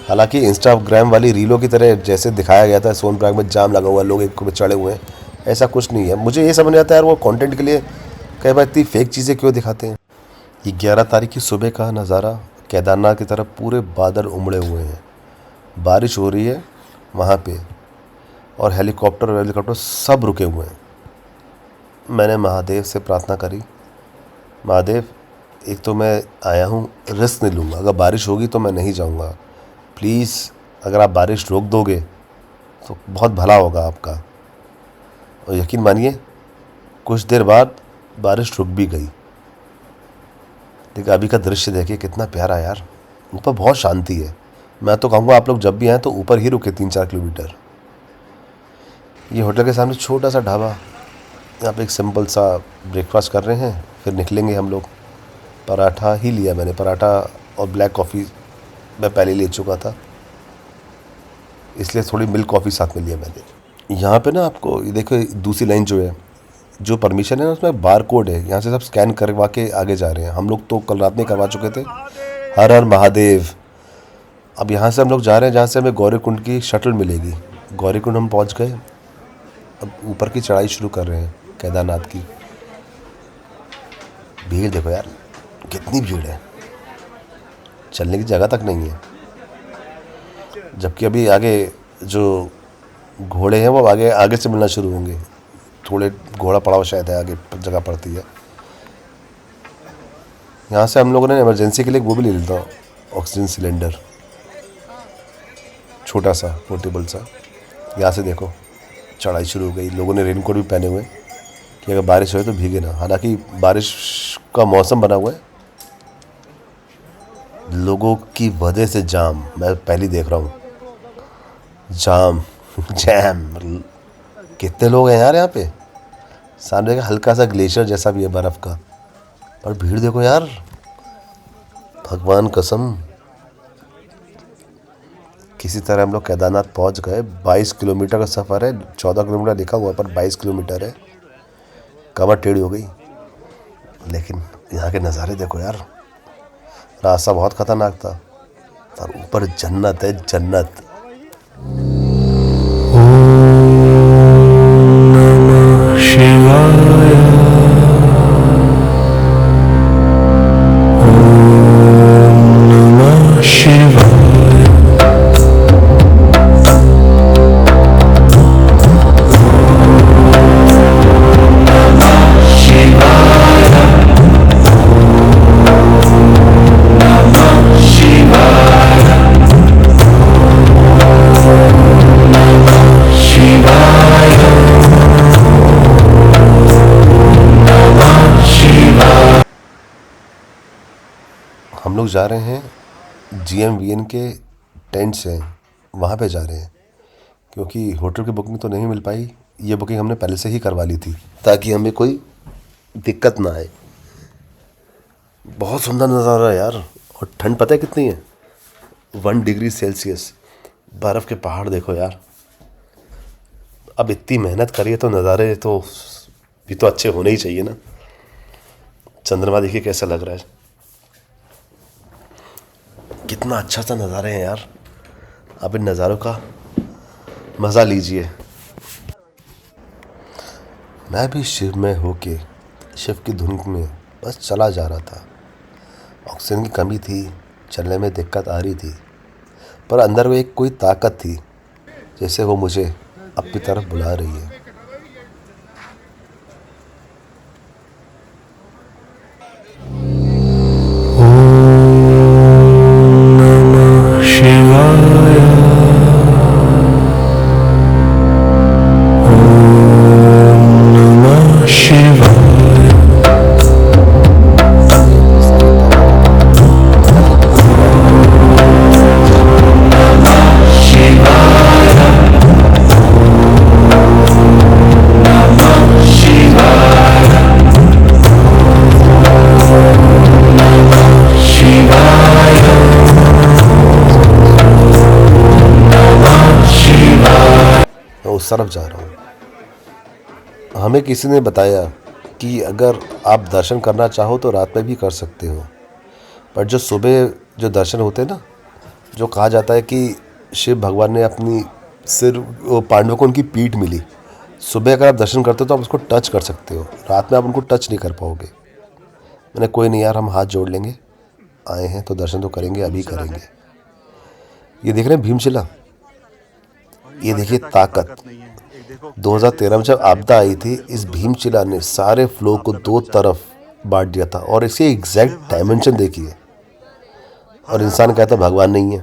हालांकि इंस्टाग्राम वाली रीलों की तरह जैसे दिखाया गया था, सोनप्रयाग में जाम लगा हुआ है, लोग एक पे चढ़े हुए हैं, ऐसा कुछ नहीं है। मुझे ये समझ नहीं आता यार, वो कंटेंट के लिए कई बार इतनी फेक चीज़ें क्यों दिखाते हैं। ये 11 तारीख की सुबह का नज़ारा, केदारनाथ की तरफ पूरे बादल उमड़े हुए हैं, बारिश हो रही है वहाँ पे, और हेलीकॉप्टर सब रुके हुए हैं। मैंने महादेव से प्रार्थना करी, महादेव एक तो मैं आया हूँ, रिस्क नहीं लूँगा, अगर बारिश होगी तो मैं नहीं जाऊँगा, प्लीज़ अगर आप बारिश रोक दोगे तो बहुत भला होगा आपका। और यकीन मानिए कुछ देर बाद बारिश रुक भी गई। देखिए अभी का दृश्य देखिए कितना प्यारा यार, ऊपर बहुत शांति है। मैं तो कहूँगा आप लोग जब भी आएँ तो ऊपर ही रुके 3-4 किलोमीटर। ये होटल के सामने छोटा सा ढाबा, यहाँ पे एक सिंपल सा ब्रेकफास्ट कर रहे हैं, फिर निकलेंगे हम लोग। पराठा ही लिया मैंने, पराठा और ब्लैक कॉफ़ी मैं पहले ले चुका था, इसलिए थोड़ी मिल्क कॉफ़ी साथ में लिया मैंने। यहाँ पे ना आपको ये देखो दूसरी लाइन जो है, जो परमिशन है ना उसमें बार कोड है, यहाँ से सब स्कैन करवा के आगे जा रहे हैं। हम लोग तो कल रात में करवा चुके थे। हर हर महादेव। अब यहाँ से हम लोग जा रहे हैं जहाँ से हमें गौरीकुंड की शटल मिलेगी। गौरीकुंड हम पहुँच गए, अब ऊपर की चढ़ाई शुरू कर रहे हैं केदारनाथ की। भीड़ देखो यार कितनी भीड़ है, चलने की जगह तक नहीं है। जबकि अभी आगे जो घोड़े हैं वो आगे आगे से मिलना शुरू होंगे, थोड़े घोड़ा पड़ाव शायद है आगे जगह पड़ती है। यहाँ से हम लोगों ने इमरजेंसी के लिए वो भी ले लेता, ऑक्सीजन सिलेंडर छोटा सा पोर्टेबल सा। यहाँ से देखो चढ़ाई शुरू हो गई, लोगों ने रेनकोट भी पहने हुए कि अगर बारिश हो तो भीगे ना। हालांकि बारिश का मौसम बना हुआ है, लोगों की वजह से जाम मैं पहले देख रहा हूँ। जैम कितने लोग हैं यार यहाँ पे। सामने का हल्का सा ग्लेशियर जैसा भी है बर्फ़ का, पर भीड़ देखो यार, भगवान कसम। किसी तरह हम लोग केदारनाथ पहुँच गए। 22 किलोमीटर का सफ़र है, 14 किलोमीटर लिखा हुआ पर 22 किलोमीटर है। कमर टेढ़ी हो गई, लेकिन यहाँ के नज़ारे देखो यार। रास्ता बहुत ख़तरनाक था, और ऊपर जन्नत है, जन्नत। हम लोग जा रहे हैं GMVN के टेंट से, वहाँ पे जा रहे हैं, क्योंकि होटल की बुकिंग तो नहीं मिल पाई। ये बुकिंग हमने पहले से ही करवा ली थी ताकि हमें कोई दिक्कत ना आए। बहुत सुंदर नज़ारा है यार, और ठंड पता है कितनी है, 1 डिग्री सेल्सियस। बर्फ़ के पहाड़ देखो यार। अब इतनी मेहनत करिए तो नज़ारे तो भी तो अच्छे होने ही चाहिए ना। चंद्रमा देखिए कैसा लग रहा है, कितना अच्छा सा नज़ारे हैं यार। अब इन नज़ारों का मज़ा लीजिए। मैं भी शिव में होके शिव की धुन में बस चला जा रहा था। ऑक्सीजन की कमी थी, चलने में दिक्कत आ रही थी, पर अंदर वो एक कोई ताकत थी, जैसे वो मुझे अपनी तरफ बुला रही है। उस तरफ जा रहा हूँ। हमें किसी ने बताया कि अगर आप दर्शन करना चाहो तो रात में भी कर सकते हो, पर जो सुबह जो दर्शन होते हैं ना, जो कहा जाता है कि शिव भगवान ने अपनी सिर पांडवों को उनकी पीठ मिली, सुबह अगर आप दर्शन करते हो तो आप उसको टच कर सकते हो, रात में आप उनको टच नहीं कर पाओगे। मैंने कोई नहीं यार, हम हाथ जोड़ लेंगे, आए हैं तो दर्शन तो करेंगे, अभी करेंगे। ये देख रहे हैं भीमशिला, ये देखिए ताकत। 2013 में जब आपदा आई थी, इस भीमशिला ने सारे फ्लो को दो तरफ बांट दिया था, और इसके एग्जैक्ट डायमेंशन देखिए। और इंसान कहता भगवान नहीं है।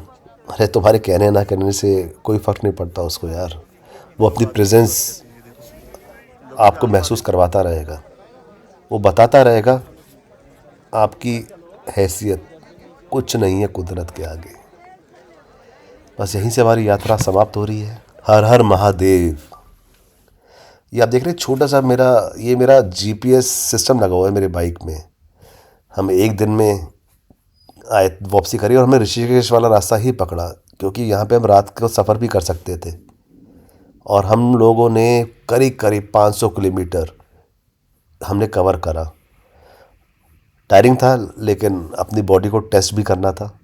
अरे तुम्हारे कहने ना कहने से कोई फर्क नहीं पड़ता उसको यार, वो अपनी प्रेजेंस आपको महसूस करवाता रहेगा, वो बताता रहेगा आपकी हैसियत कुछ नहीं है कुदरत के आगे। बस यहीं से हमारी यात्रा समाप्त हो रही है। हर हर महादेव। ये आप देख रहे हैं छोटा सा मेरा जीपीएस सिस्टम लगा हुआ है मेरे बाइक में। हम एक दिन में आए, वापसी करी, और हमने ऋषिकेश वाला रास्ता ही पकड़ा, क्योंकि यहाँ पे हम रात को सफ़र भी कर सकते थे। और हम लोगों ने करीब करीब 500 किलोमीटर हमने कवर करा। टायरिंग था, लेकिन अपनी बॉडी को टेस्ट भी करना था।